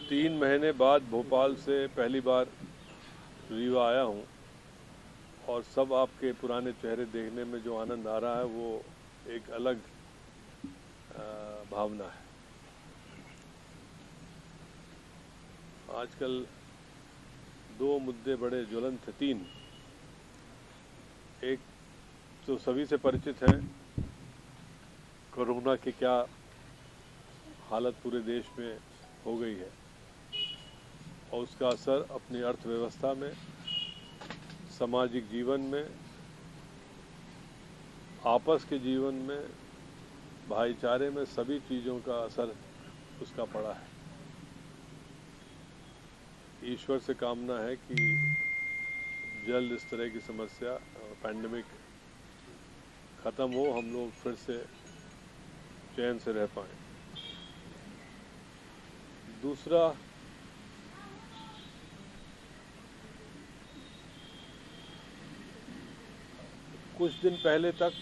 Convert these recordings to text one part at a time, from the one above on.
3 महीने बाद भोपाल से पहली बार रीवा आया हूँ और सब आपके पुराने चेहरे देखने में जो आनंद आ रहा है वो एक अलग भावना है। आजकल 2 मुद्दे बड़े ज्वलंत थे, 3। एक तो सभी से परिचित है, कोरोना की क्या हालत पूरे देश में हो गई है और उसका असर अपनी अर्थव्यवस्था में, सामाजिक जीवन में, आपस के जीवन में, भाईचारे में, सभी चीज़ों का असर उसका पड़ा है। ईश्वर से कामना है कि जल्द इस तरह की समस्या पैंडेमिक ख़त्म हो, हम लोग फिर से चैन से रह पाएँ। दूसरा, कुछ दिन पहले तक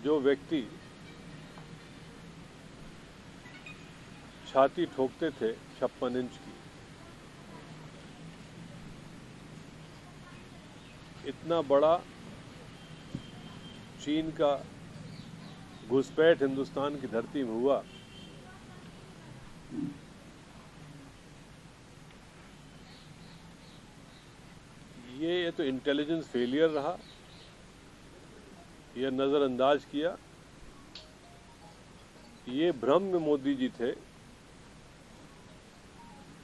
जो व्यक्ति छाती ठोकते थे 56 इंच की, इतना बड़ा चीन का घुसपैठ हिंदुस्तान की धरती में हुआ, ये तो इंटेलिजेंस फेलियर रहा, यह नज़रअंदाज किया। ये भ्रम में मोदी जी थे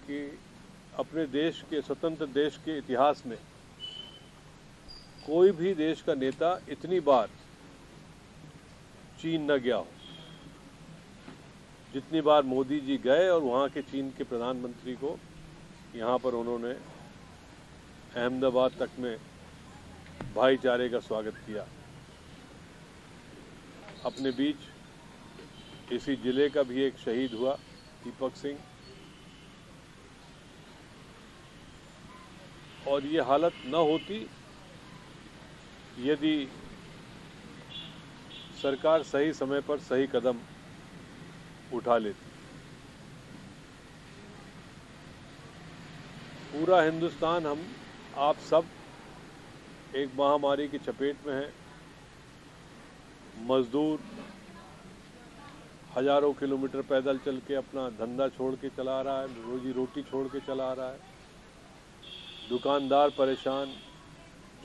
कि अपने देश के, स्वतंत्र देश के इतिहास में कोई भी देश का नेता इतनी बार चीन न गया हो जितनी बार मोदी जी गए और वहाँ के चीन के प्रधानमंत्री को यहाँ पर उन्होंने अहमदाबाद तक में भाईचारे का स्वागत किया। अपने बीच इसी जिले का भी एक शहीद हुआ, दीपक सिंह, और ये हालत न होती यदि सरकार सही समय पर सही कदम उठा लेती। पूरा हिंदुस्तान, हम आप सब एक महामारी की चपेट में हैं। मजदूर हजारों किलोमीटर पैदल चल के अपना धंधा छोड़ के चला रहा है, रोजी रोटी छोड़ के चला रहा है। दुकानदार परेशान,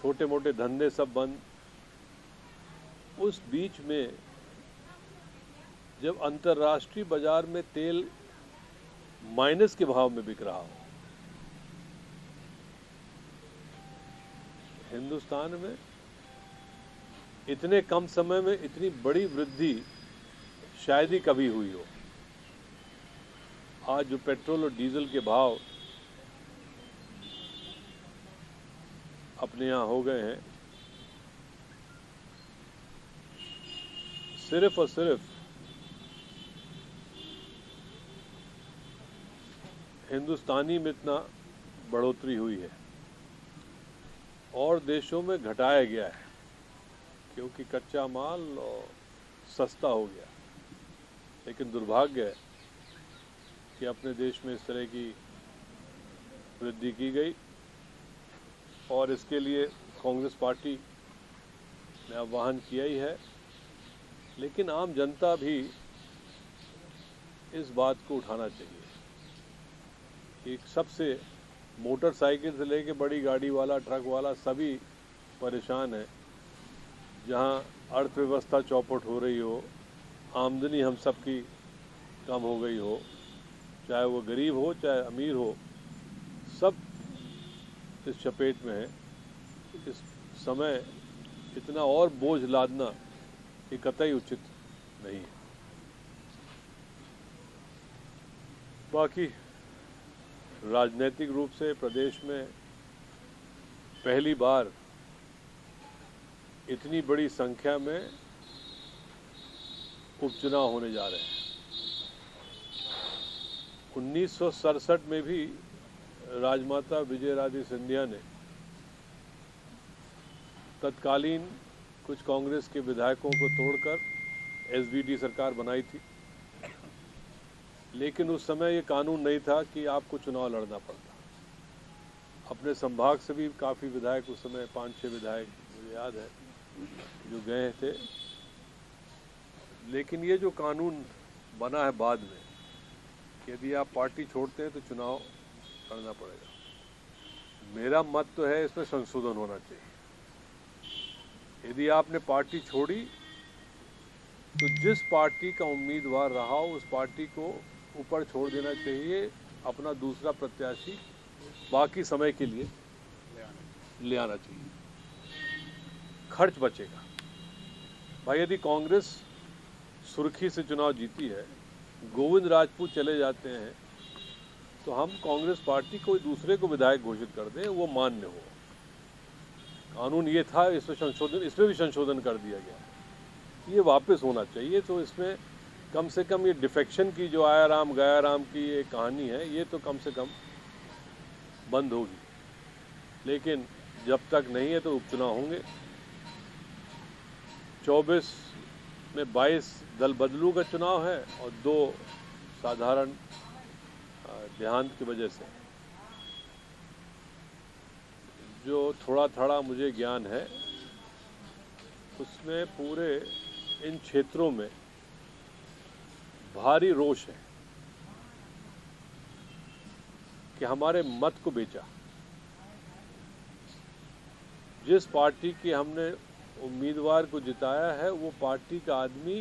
छोटे मोटे धंधे सब बंद। उस बीच में जब अंतर्राष्ट्रीय बाजार में तेल माइनस के भाव में बिक रहा हो, हिंदुस्तान में इतने कम समय में इतनी बड़ी वृद्धि शायद ही कभी हुई हो। आज जो पेट्रोल और डीजल के भाव अपने यहाँ हो गए हैं, सिर्फ और सिर्फ हिंदुस्तानी में इतना बढ़ोतरी हुई है और देशों में घटाया गया है क्योंकि कच्चा माल सस्ता हो गया। लेकिन दुर्भाग्य है कि अपने देश में इस तरह की वृद्धि की गई और इसके लिए कांग्रेस पार्टी ने आह्वान किया ही है। लेकिन आम जनता भी इस बात को उठाना चाहिए कि सबसे, मोटरसाइकिल से लेके बड़ी गाड़ी वाला, ट्रक वाला, सभी परेशान है। जहां अर्थव्यवस्था चौपट हो रही हो, आमदनी हम सब की कम हो गई हो, चाहे वो गरीब हो चाहे अमीर हो, सब इस चपेट में है। इस समय इतना और बोझ लादना ये कतई उचित नहीं है। बाकी राजनीतिक रूप से प्रदेश में पहली बार इतनी बड़ी संख्या में उपचुनाव होने जा रहे हैं। 1967 में भी राजमाता विजयराजे सिंधिया ने तत्कालीन कुछ कांग्रेस के विधायकों को तोड़कर एसवीडी सरकार बनाई थी। लेकिन उस समय ये कानून नहीं था कि आपको चुनाव लड़ना पड़ता। अपने संभाग से भी काफ़ी विधायक उस समय 5-6 विधायक मुझे याद है जो गए थे। लेकिन ये जो कानून बना है बाद में कि यदि आप पार्टी छोड़ते हैं तो चुनाव लड़ना पड़ेगा, मेरा मत तो है इसमें संशोधन होना चाहिए। यदि आपने पार्टी छोड़ी तो जिस पार्टी का उम्मीदवार रहा हो उस पार्टी को ऊपर छोड़ देना चाहिए, अपना दूसरा प्रत्याशी बाकी समय के लिए ले आना चाहिए, खर्च बचेगा। भाई यदि कांग्रेस सुर्खी से चुनाव जीती है, गोविंद राजपूत चले जाते हैं, तो हम कांग्रेस पार्टी कोई दूसरे को विधायक घोषित कर दें, वो मान्य हो। कानून ये था, इसमें भी संशोधन कर दिया गया, ये वापस होना चाहिए। तो इसमें कम से कम ये डिफेक्शन की जो आया राम गया राम की ये कहानी है, ये तो कम से कम बंद होगी। लेकिन जब तक नहीं है तो उपचुनाव होंगे। 24 में 22 दल बदलू का चुनाव है और 2 साधारण देहांत की वजह से। जो थोड़ा थोड़ा मुझे ज्ञान है उसमें पूरे इन क्षेत्रों में भारी रोष है कि हमारे मत को बेचा। जिस पार्टी की हमने उम्मीदवार को जिताया है वो पार्टी का आदमी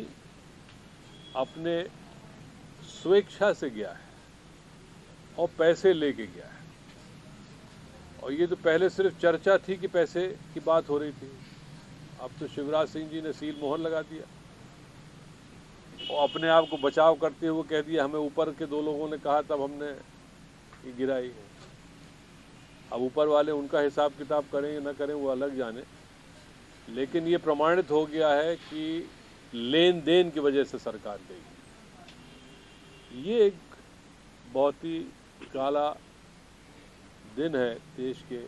अपने स्वेच्छा से गया है और पैसे लेके गया है। और ये तो पहले सिर्फ चर्चा थी कि पैसे की बात हो रही थी, अब तो शिवराज सिंह जी ने सील मोहर लगा दिया और अपने आप को बचाव करते हुए कह दिया हमें ऊपर के 2 लोगों ने कहा तब हमने ये गिराई। अब ऊपर वाले उनका हिसाब किताब करें न करें वो अलग जाने, लेकिन ये प्रमाणित हो गया है कि लेन देन की वजह से सरकार गई। ये एक बहुत ही काला दिन है देश के।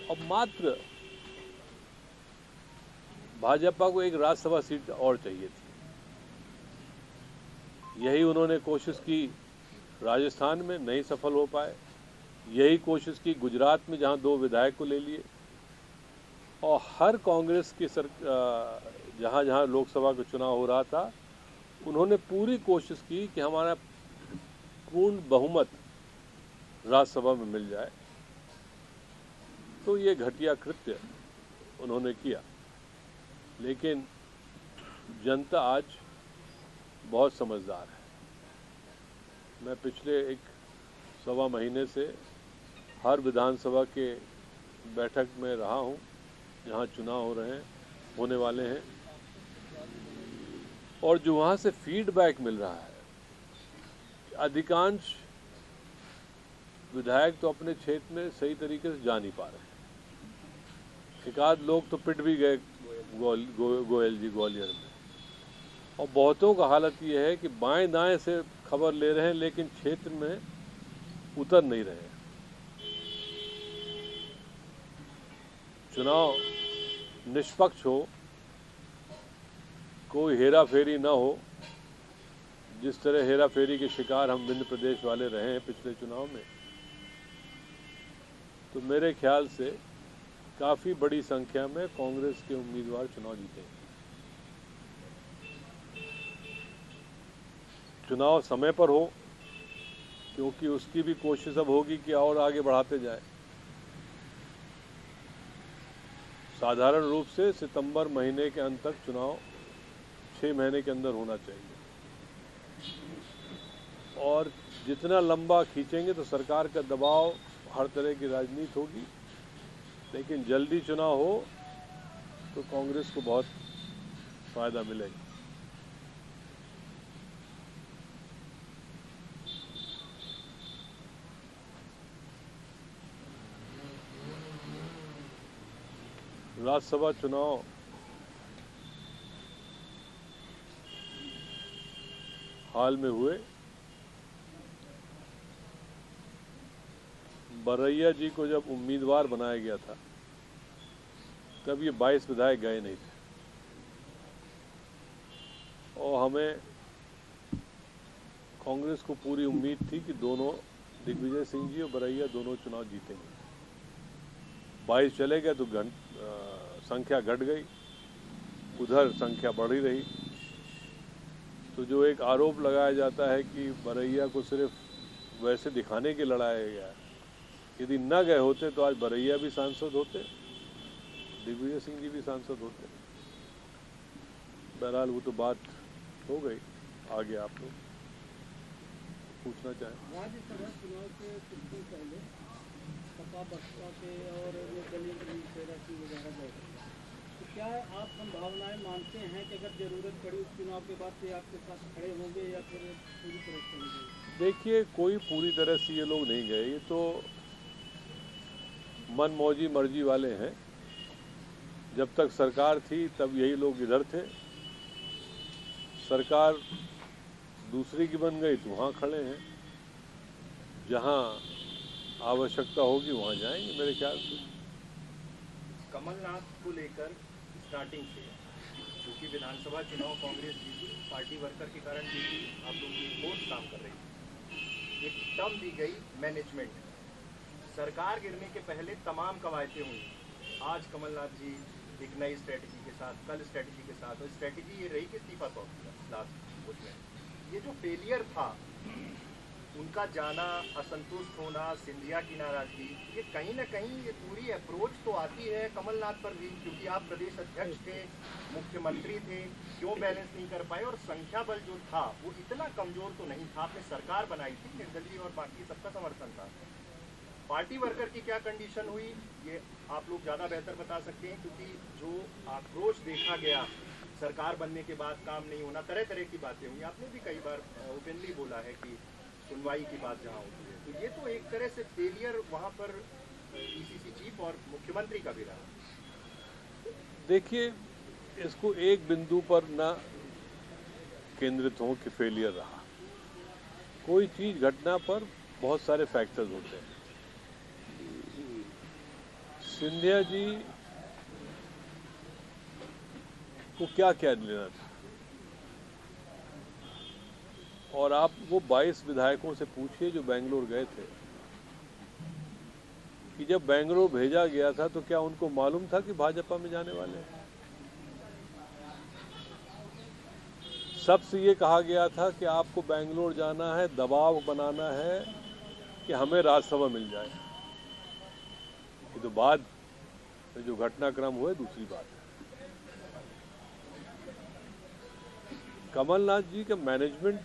और मात्र भाजपा को एक राज्यसभा सीट और चाहिए थी, यही उन्होंने कोशिश की राजस्थान में, नहीं सफल हो पाए। यही कोशिश की गुजरात में जहां 2 विधायक को ले लिए। और हर कांग्रेस की जहां जहां लोकसभा का चुनाव हो रहा था उन्होंने पूरी कोशिश की कि हमारा पूर्ण बहुमत राज्यसभा में मिल जाए। तो ये घटिया कृत्य उन्होंने किया। लेकिन जनता आज बहुत समझदार है। मैं पिछले 1-1.25 महीने से हर विधानसभा के बैठक में रहा हूँ जहाँ चुनाव हो रहे हैं, होने वाले हैं, और जो वहाँ से फीडबैक मिल रहा है, अधिकांश विधायक तो अपने क्षेत्र में सही तरीके से जा नहीं पा रहे हैं। एक आध लोग तो पिट भी गए गोयल जी ग्वालियर में। और बहुतों का हालत ये है कि बाएं दाएं से खबर ले रहे हैं लेकिन क्षेत्र में उतर नहीं रहे हैं। चुनाव निष्पक्ष हो, कोई हेरा फेरी ना हो। जिस तरह हेरा फेरी के शिकार हम विंध्य प्रदेश वाले रहे हैं पिछले चुनाव में, तो मेरे ख्याल से काफ़ी बड़ी संख्या में कांग्रेस के उम्मीदवार चुनाव जीतेंगे। चुनाव समय पर हो, क्योंकि उसकी भी कोशिश अब होगी कि और आगे बढ़ाते जाए। साधारण रूप से सितंबर महीने के अंत तक चुनाव 6 महीने के अंदर होना चाहिए। और जितना लंबा खींचेंगे तो सरकार का दबाव, हर तरह की राजनीति होगी। लेकिन जल्दी चुनाव हो तो कांग्रेस को बहुत फायदा मिलेगा। राज्यसभा चुनाव हाल में हुए। बरैया जी को जब उम्मीदवार बनाया गया था तब ये 22 विधायक गए नहीं थे, और हमें कांग्रेस को पूरी उम्मीद थी कि दोनों दिग्विजय सिंह जी और बरैया दोनों चुनाव जीतेंगे। 22 चले गए तो संख्या घट गई, उधर संख्या बढ़ी रही। तो जो एक आरोप लगाया जाता है कि बरैया को सिर्फ वैसे दिखाने के लड़ाया गया है, यदि न गए होते तो आज बरैया भी सांसद होते, दिग्विजय सिंह जी भी सांसद होते। बहरहाल वो तो बात हो गई, आगे आप लोग पूछना चाहें। राज्यसभा चुनाव से कुछ दिन पहले सपा बसपा के और दलीय सेना की वगैरह बैठक, तो क्या आप संभावनाएं मानते हैं कि अगर जरूरत पड़ी उस चुनाव के बाद से आपके साथ खड़े होंगे या फिर पूरी तरह से नहीं? देखिए, कोई पूरी तरह से ये लोग नहीं गए, ये तो मनमौजी मर्जी वाले हैं। जब तक सरकार थी तब यही लोग इधर थे, सरकार दूसरी की बन गई तो वहाँ खड़े हैं, जहाँ आवश्यकता होगी वहाँ जाएंगे मेरे ख्याल से। कमलनाथ को लेकर स्टार्टिंग से, क्योंकि विधानसभा चुनाव कांग्रेस जीती, पार्टी वर्कर के कारण जीती, आप लोगों की रिपोर्ट काम कर रही थी। एक टर्म दी गई मैनेजमेंट, सरकार गिरने के पहले तमाम कवायतें हुई। आज कमलनाथ जी एक नई स्ट्रेटजी के साथ, कल स्ट्रेटजी के साथ, और स्ट्रेटजी ये रही कि इस्तीफा सौंप दिया लास्ट उसमें। ये जो फेलियर था, उनका जाना, असंतुष्ट होना, सिंधिया की नाराजगी, ये कहीं ना कहीं ये पूरी अप्रोच तो आती है कमलनाथ पर भी, क्योंकि आप प्रदेश अध्यक्ष थे, मुख्यमंत्री थे, क्यों बैलेंस नहीं कर पाए? और संख्या बल जो था वो इतना कमजोर तो नहीं था, आपने सरकार बनाई थी, निर्दलीय और बाकी सबका समर्थन था। पार्टी वर्कर की क्या कंडीशन हुई ये आप लोग ज़्यादा बेहतर बता सकते हैं, क्योंकि जो आक्रोश देखा गया सरकार बनने के बाद, काम नहीं होना, तरह तरह की बातें हुई। आपने भी कई बार ओपनली बोला है कि सुनवाई की बात जहाँ होती है, तो ये तो एक तरह से फेलियर वहाँ पर पीसीसी चीफ और मुख्यमंत्री का भी रहा। देखिए, इसको एक बिंदु पर न केंद्रित हो कि फेलियर रहा। कोई चीज घटना पर बहुत सारे फैक्टर्स होते हैं। सिंधिया जी को क्या क्या लेना था, और आप वो 22 विधायकों से पूछिए जो बेंगलोर गए थे कि जब बेंगलोर भेजा गया था तो क्या उनको मालूम था कि भाजपा में जाने वाले हैं? सबसे ये कहा गया था कि आपको बेंगलोर जाना है, दबाव बनाना है कि हमें राज्यसभा मिल जाए। ये तो बाद में जो घटनाक्रम हुए दूसरी बात है। कमलनाथ जी का मैनेजमेंट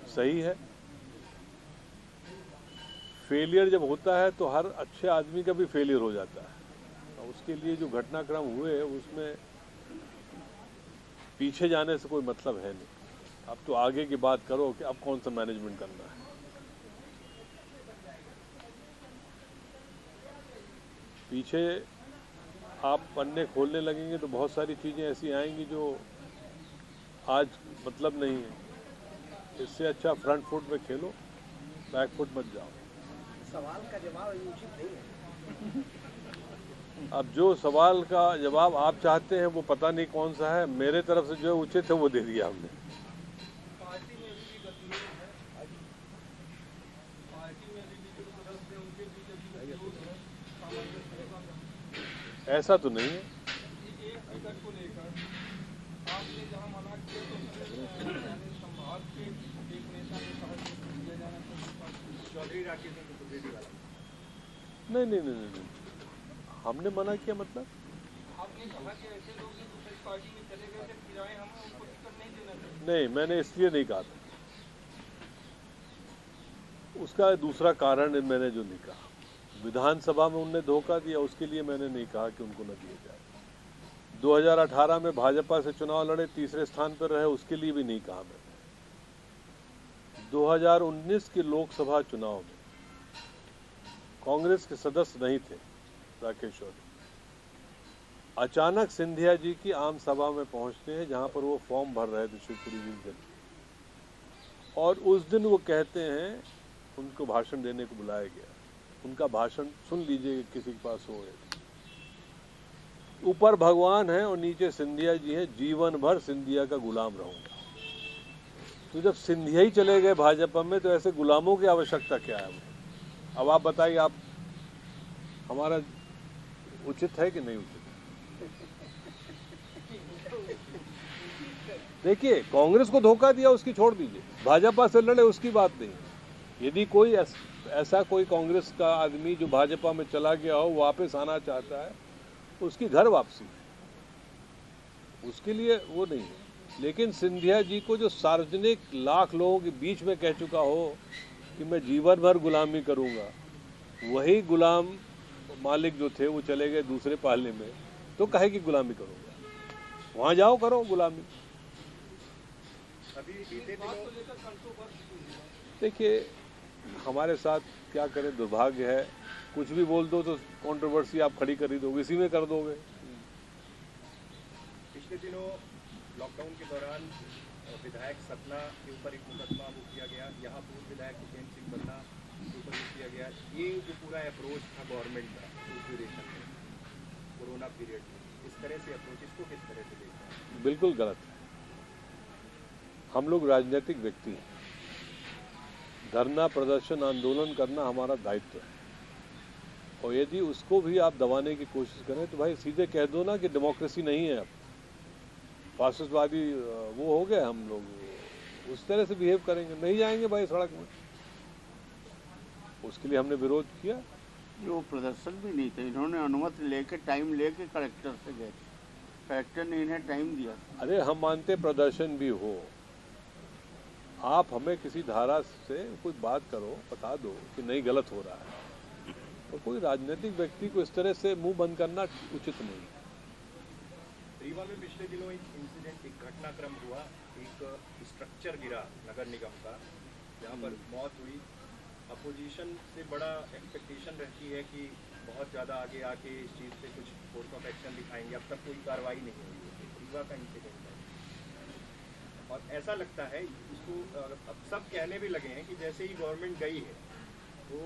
सही है। फेलियर जब होता है तो हर अच्छे आदमी का भी फेलियर हो जाता है, और उसके लिए जो घटनाक्रम हुए उसमें पीछे जाने से कोई मतलब है नहीं। अब तो आगे की बात करो कि अब कौन सा मैनेजमेंट करना है। पीछे आप पन्ने खोलने लगेंगे तो बहुत सारी चीज़ें ऐसी आएंगी जो आज मतलब नहीं है। इससे अच्छा फ्रंट फुट में खेलो, बैक फुट मत जाओ। सवाल का जवाब उचित नहीं है। अब जो सवाल का जवाब आप चाहते हैं वो पता नहीं कौन सा है, मेरे तरफ से जो उचित है वो दे दिया हमने। पार्टी में भी गतिरोध है, पार्टी में भी जो सदस्य हैं उनके बीच ऐसा तो नहीं है। एक टिकट को लेकर आपने जहां मना किया तो संभाग के एक नेता ने कहा कि दिया जाना चाहिए चौधरी राकेश सिंह त्रिवेदी वाला। नहीं, हमने मना किया मतलब? आपने कहा कि ऐसे लोग जो दूसरी पार्टी में चले गए थे, फिर आए, हमें उनको टिकट नहीं देना चाहिए। नहीं, मैंने इसलिए नहीं कहा था। उसका दूसरा कारण मैंने जो नहीं कहा, विधानसभा में उनने धोखा दिया, उसके लिए मैंने नहीं कहा कि उनको न दिया जाए। 2018 में भाजपा से चुनाव लड़े, तीसरे स्थान पर रहे, उसके लिए भी नहीं कहा मैंने। 2019 के लोकसभा चुनाव में कांग्रेस के सदस्य नहीं थे राकेश चौधरी, अचानक सिंधिया जी की आम सभा में पहुंचते हैं जहां पर वो फॉर्म भर रहे थे शिवपुरी जी, और उस दिन वो कहते हैं, उनको भाषण देने को बुलाया गया, उनका भाषण सुन लीजिए, किसी के पास हो। ऊपर भगवान है और नीचे सिंधिया जी हैं, जीवन भर सिंधिया का गुलाम रहूंगा। तो जब सिंधिया ही चले गए भाजपा में, तो ऐसे गुलामों की आवश्यकता क्या है? अब आप बताइए, आप हमारा उचित है कि नहीं उचित? देखिए, कांग्रेस को धोखा दिया उसकी छोड़ दीजिए, भाजपा से लड़े उसकी बात नहीं। यदि कोई ऐसा कोई कांग्रेस का आदमी जो भाजपा में चला गया हो वापस आना चाहता है, उसकी घर वापसी, उसके लिए वो नहीं है। लेकिन सिंधिया जी को जो सार्वजनिक लाख लोगों के बीच में कह चुका हो कि मैं जीवन भर गुलामी करूंगा, वही गुलाम मालिक जो थे वो चले गए दूसरे पाले में, तो कहे कि गुलामी करूंगा, वहां जाओ करो गुलामी। देखिए, हमारे साथ क्या करें, दुर्भाग्य है, कुछ भी बोल दो तो कंट्रोवर्सी आप खड़ी कर ही दोगे, इसी में कर दोगे। पिछले दिनों लॉकडाउन के दौरान विधायक सतना के ऊपर एक मुकदमा वो किया गया, यहाँ पूर्व विधायक भूपेंद्र सिंह बन्ना के ऊपर वो किया गया। ये जो पूरा अप्रोच था गवर्नमेंट का उस ड्यूरेशन में, कोरोना पीरियड में, इस तरह से अप्रोच, इसको किस तरह से देखते हैं? बिल्कुल गलत है। हम लोग राजनीतिक व्यक्ति हैं, धरना प्रदर्शन आंदोलन करना हमारा दायित्व है, और यदि उसको भी आप दबाने की कोशिश करें तो भाई सीधे कह दो ना कि डेमोक्रेसी नहीं है, अब फासिस्टवादी वो हो गए हम लोग, उस तरह से बिहेव करेंगे, नहीं जाएंगे भाई सड़क में। उसके लिए हमने विरोध किया। वो प्रदर्शन भी नहीं था, इन्होंने अनुमति लेके टाइम लेके कलेक्टर से गए, कलेक्टर ने इन्हें टाइम दिया। अरे हम मानते प्रदर्शन भी हो, आप हमें किसी धारा से कोई बात करो, बता दो कि नहीं गलत हो रहा है, और कोई राजनीतिक व्यक्ति को इस तरह से मुंह बंद करना उचित नहीं। रीवा में पिछले दिनों एक इंसिडेंट, एक घटनाक्रम हुआ, एक स्ट्रक्चर गिरा नगर निगम का, जहाँ पर मौत हुई। अपोजिशन से बड़ा एक्सपेक्टेशन रहती है कि बहुत ज़्यादा आगे आके इस चीज़ पे कुछ फोर्स ऑफ एक्शन दिखाएंगे, अब तक कोई कार्रवाई नहीं हुई है। रीवा का इंसिडेंट है, और ऐसा लगता है इसको अब सब कहने भी लगे हैं कि जैसे ही गवर्नमेंट गई है तो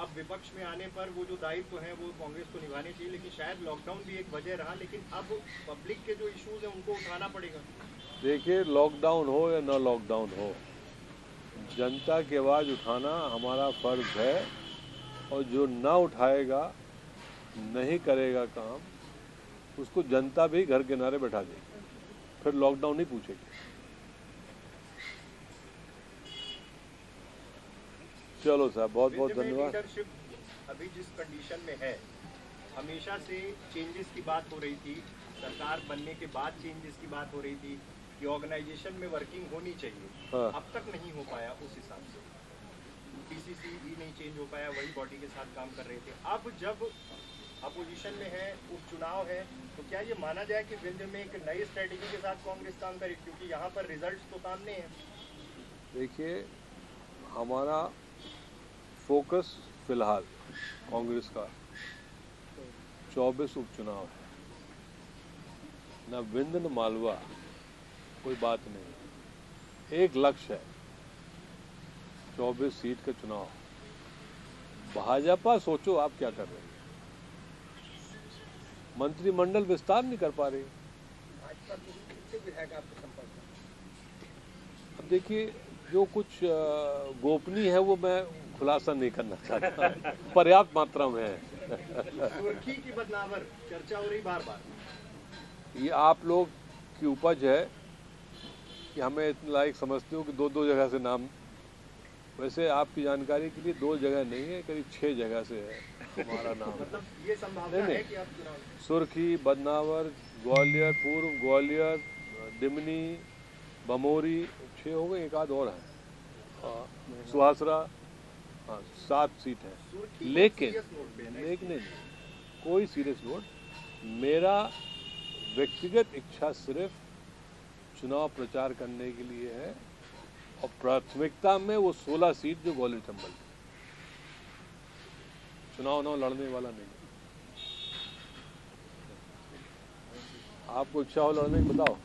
अब विपक्ष में आने पर वो जो दायित्व है वो कांग्रेस को निभाने चाहिए, लेकिन शायद लॉकडाउन भी एक वजह रहा, लेकिन अब पब्लिक के जो इश्यूज हैं उनको उठाना पड़ेगा। देखिए, लॉकडाउन हो या न लॉकडाउन हो, जनता की आवाज़ उठाना हमारा फर्ज है, और जो ना उठाएगा, नहीं करेगा काम, उसको जनता भी घर किनारे बैठा देगी, फिर लॉकडाउन ही पूछेगी। चलो साहब, बहुत बहुत धन्यवाद। लीडरशिप अभी जिस कंडीशन में है, हमेशा से चेंजेस की बात हो रही थी, सरकार बनने के बाद चेंजेस की बात हो रही थी कि ऑर्गेनाइजेशन में वर्किंग होनी चाहिए। हाँ। अब तक नहीं हो पाया उस हिसाब से, पीसीसी भी नहीं चेंज हो पाया, वही बॉडी के साथ काम कर रहे थे। अब जब अपोजिशन में है, उपचुनाव है, तो क्या ये माना जाए कि विंध्य में एक नई स्ट्रेटेजी के साथ कांग्रेस काम करे, क्योंकि यहाँ पर रिजल्ट तो सामने हैं। देखिए, हमारा फोकस फिलहाल कांग्रेस का 24 उपचुनाव है, न विंध्य न मालवा, कोई बात नहीं। एक लक्ष्य है 24 सीट का चुनाव। भाजपा सोचो आप क्या कर रही है, मंत्रिमंडल विस्तार नहीं कर पा रही। अब देखिए, जो कुछ गोपनीय है वो मैं खुलासा नहीं करना चाहता, पर्याप्त मात्रा में है। सुर्खी की बदनावर चर्चा हो रही बार बार। ये आप लोग की उपज है कि हमें इतना लायक समझते हो कि दो दो जगह से नाम, वैसे आपकी जानकारी के लिए 2 जगह नहीं है, करीब 6 जगह से है हमारा नाम। मतलब ये संभावना है कि आप चुनाव, सुर्खी, बदनावर, ग्वालियर, पूर्व ग्वालियर, डिमनी, बमोरी, 6 हो गए, एक आध और है, सुहासरा, हाँ 7 सीट है। लेकिन नहीं, कोई सीरियस नोट, मेरा व्यक्तिगत इच्छा सिर्फ चुनाव प्रचार करने के लिए है, और प्राथमिकता में वो 16 सीट जो ग्वालियर चंबल, चुनाव लड़ने वाला नहीं। आपको इच्छा हो लड़ने की बताओ।